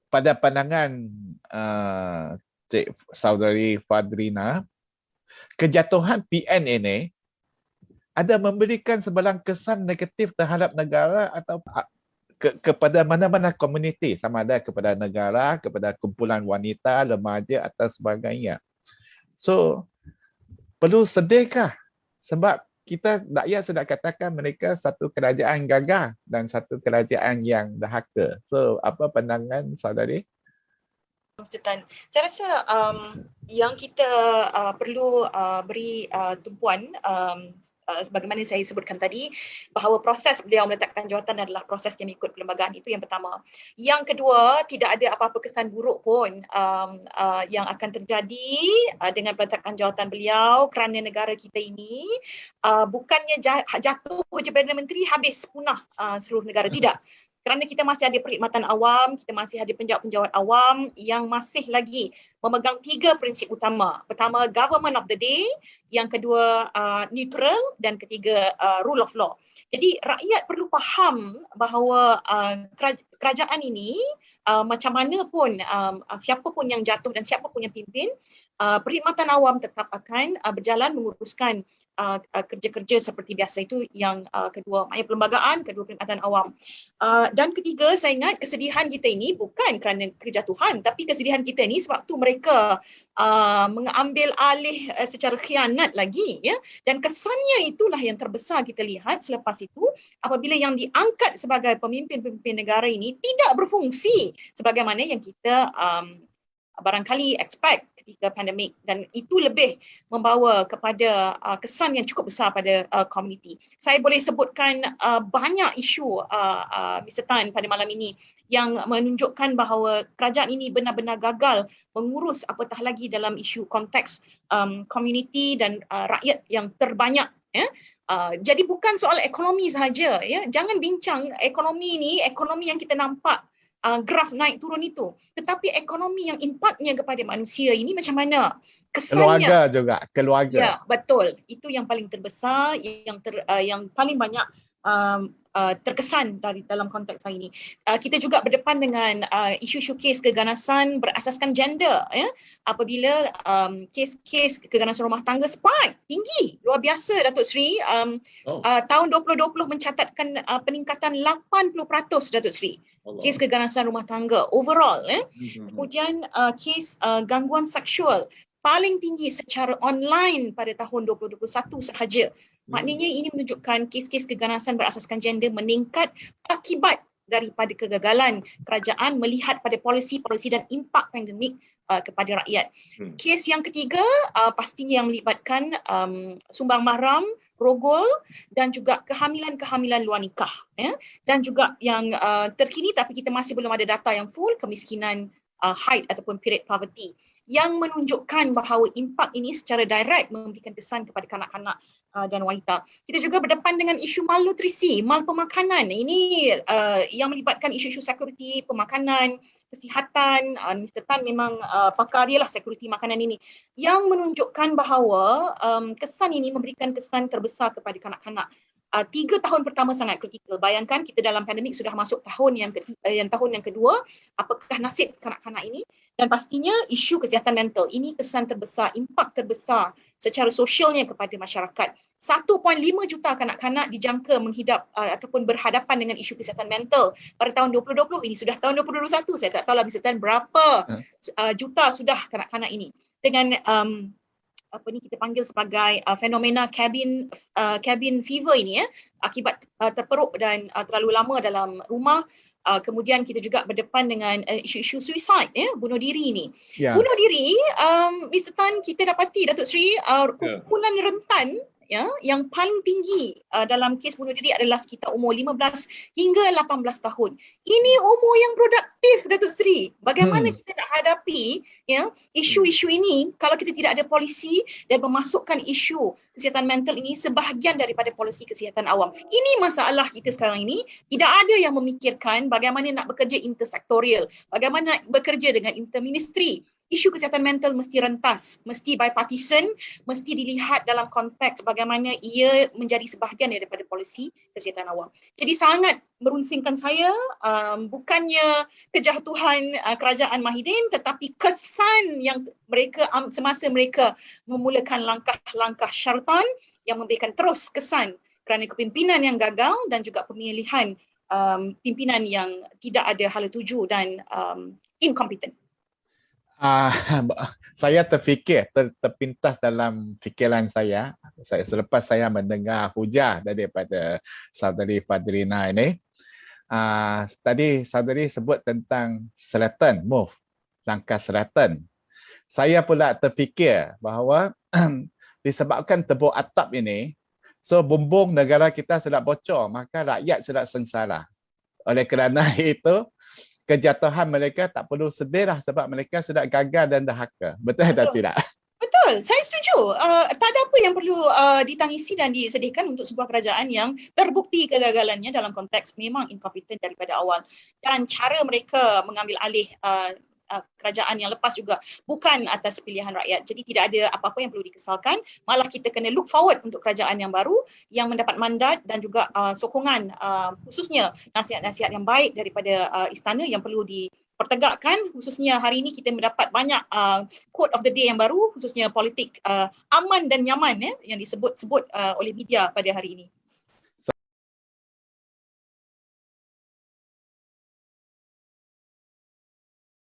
pada pandangan Cik Saudari Fadrina, kejatuhan PN ini ada memberikan sebalang kesan negatif terhadap negara atau kepada mana-mana komuniti, sama ada kepada negara, kepada kumpulan wanita, remaja atau sebagainya. So, perlu sedihkah? Sebab kita rakyat sudah katakan mereka satu kerajaan gagah dan satu kerajaan yang dahaka. So, apa pandangan saudari? Mr. Tan, saya rasa yang kita perlu beri tumpuan sebagaimana saya sebutkan tadi, bahawa proses beliau meletakkan jawatan adalah proses yang mengikut perlembagaan, itu yang pertama. Yang kedua, tidak ada apa-apa kesan buruk pun yang akan terjadi dengan peletakan jawatan beliau, kerana negara kita ini bukannya jatuh je Perdana Menteri habis punah seluruh negara, tidak. Kerana kita masih ada perkhidmatan awam, kita masih ada penjawat-penjawat awam yang masih lagi memegang 3 prinsip utama. Pertama, government of the day. Yang kedua, neutral. Dan ketiga, rule of law. Jadi rakyat perlu faham bahawa kerajaan ini macam mana pun, siapa pun yang jatuh dan siapa pun yang pimpin, perkhidmatan awam tetap akan berjalan menguruskan kerja-kerja seperti biasa. Itu yang kedua, maknanya perlembagaan, kedua perkhidmatan awam. Dan ketiga, saya ingat kesedihan kita ini bukan kerana kejatuhan, tapi kesedihan kita ini sebab tu mereka mengambil alih secara khianat lagi, ya. Dan kesannya itulah yang terbesar kita lihat selepas itu, apabila yang diangkat sebagai pemimpin-pemimpin negara ini tidak berfungsi sebagaimana yang kita barangkali expect ketika pandemik, dan itu lebih membawa kepada kesan yang cukup besar pada komuniti. Saya boleh sebutkan banyak isu Mr. Tan pada malam ini yang menunjukkan bahawa kerajaan ini benar-benar gagal mengurus, apatah lagi dalam isu konteks komuniti dan rakyat yang terbanyak, ya. Jadi bukan soal ekonomi sahaja, ya. Jangan bincang ekonomi ini, ekonomi yang kita nampak graf naik turun itu, tetapi ekonomi yang impaknya kepada manusia ini macam mana, kesannya. Keluarga juga, keluarga. Ya, betul. Itu yang paling terbesar, yang paling banyak terkesan dalam konteks hari ini. Kita juga berdepan dengan isu-isu kes keganasan berasaskan gender, ya. Apabila kes-kes keganasan rumah tangga spike tinggi, luar biasa, Datuk Seri. Tahun 2020 mencatatkan peningkatan 80%, Datuk Seri. Kes keganasan rumah tangga overall, ya. Kemudian kes gangguan seksual paling tinggi secara online pada tahun 2021 sahaja. Maknanya ini menunjukkan kes-kes keganasan berasaskan gender meningkat akibat daripada kegagalan kerajaan melihat pada polisi-polisi dan impak pandemik kepada rakyat. Kes yang ketiga pastinya yang melibatkan sumbang mahram, rogol dan juga kehamilan-kehamilan luar nikah, ya. Dan juga yang terkini tapi kita masih belum ada data yang full, kemiskinan height ataupun period poverty, yang menunjukkan bahawa impak ini secara direct memberikan kesan kepada kanak-kanak dan wanita. Kita juga berdepan dengan isu malnutrisi, malpemakanan. Ini yang melibatkan isu-isu security, pemakanan, kesihatan. Mr. Tan memang pakar dia lah security makanan ini, yang menunjukkan bahawa kesan ini memberikan kesan terbesar kepada kanak-kanak. 3 tahun pertama sangat kritikal. Bayangkan kita dalam pandemik sudah masuk tahun yang kedua. Apakah nasib kanak-kanak ini? Dan pastinya isu kesihatan mental. Ini kesan terbesar, impak terbesar secara sosialnya kepada masyarakat. 1.5 juta kanak-kanak dijangka menghidap ataupun berhadapan dengan isu kesihatan mental pada tahun 2020. Ini sudah tahun 2021. Saya tak tahu lah berapa juta sudah kanak-kanak ini. Dengan apa ni kita panggil sebagai fenomena cabin fever ini, ya, akibat terperuk dan terlalu lama dalam rumah. Kemudian kita juga berdepan dengan isu-isu suicide, ya, bunuh diri ini. Yeah. Bunuh diri, Mr. Tan, kita dapati, Datuk Seri, kumpulan rentan, ya, yang paling tinggi dalam kes bunuh diri adalah sekitar umur 15 hingga 18 tahun. Ini umur yang produktif, Datuk Seri. Bagaimana kita nak hadapi, ya, isu-isu ini kalau kita tidak ada polisi dan memasukkan isu kesihatan mental ini sebahagian daripada polisi kesihatan awam. Ini masalah kita sekarang ini. Tidak ada yang memikirkan bagaimana nak bekerja intersektorial, bagaimana nak bekerja dengan interministri, isu kesihatan mental mesti rentas, mesti bipartisan, mesti dilihat dalam konteks bagaimana ia menjadi sebahagian daripada polisi kesihatan awam. Jadi sangat merunsingkan saya, bukannya kejatuhan kerajaan Mahidin, tetapi kesan yang mereka semasa mereka memulakan langkah-langkah syaratan yang memberikan terus kesan kerana kepimpinan yang gagal dan juga pemilihan pimpinan yang tidak ada hala tuju dan incompetent. Saya terfikir, terpintas dalam fikiran saya selepas saya mendengar hujah daripada saudari Fadlina ini. Tadi saudari sebut tentang selatan, move, langkah selatan. Saya pula terfikir bahawa disebabkan tebuk atap ini, so bumbung negara kita sudah bocor, maka rakyat sudah sengsara. Oleh kerana itu, kejatuhan mereka tak perlu sedih lah sebab mereka sudah gagal dan dahaka. Betul atau tidak? Betul, saya setuju. Tak ada apa yang perlu ditangisi dan disedihkan untuk sebuah kerajaan yang terbukti kegagalannya dalam konteks memang incompetent daripada awal. Dan cara mereka mengambil alih kerajaan yang lepas juga bukan atas pilihan rakyat. Jadi tidak ada apa-apa yang perlu dikesalkan. Malah kita kena look forward untuk kerajaan yang baru yang mendapat mandat dan juga sokongan, khususnya nasihat-nasihat yang baik daripada istana yang perlu dipertegakkan. Khususnya hari ini kita mendapat banyak quote of the day yang baru, khususnya politik aman dan nyaman yang disebut-sebut oleh media pada hari ini.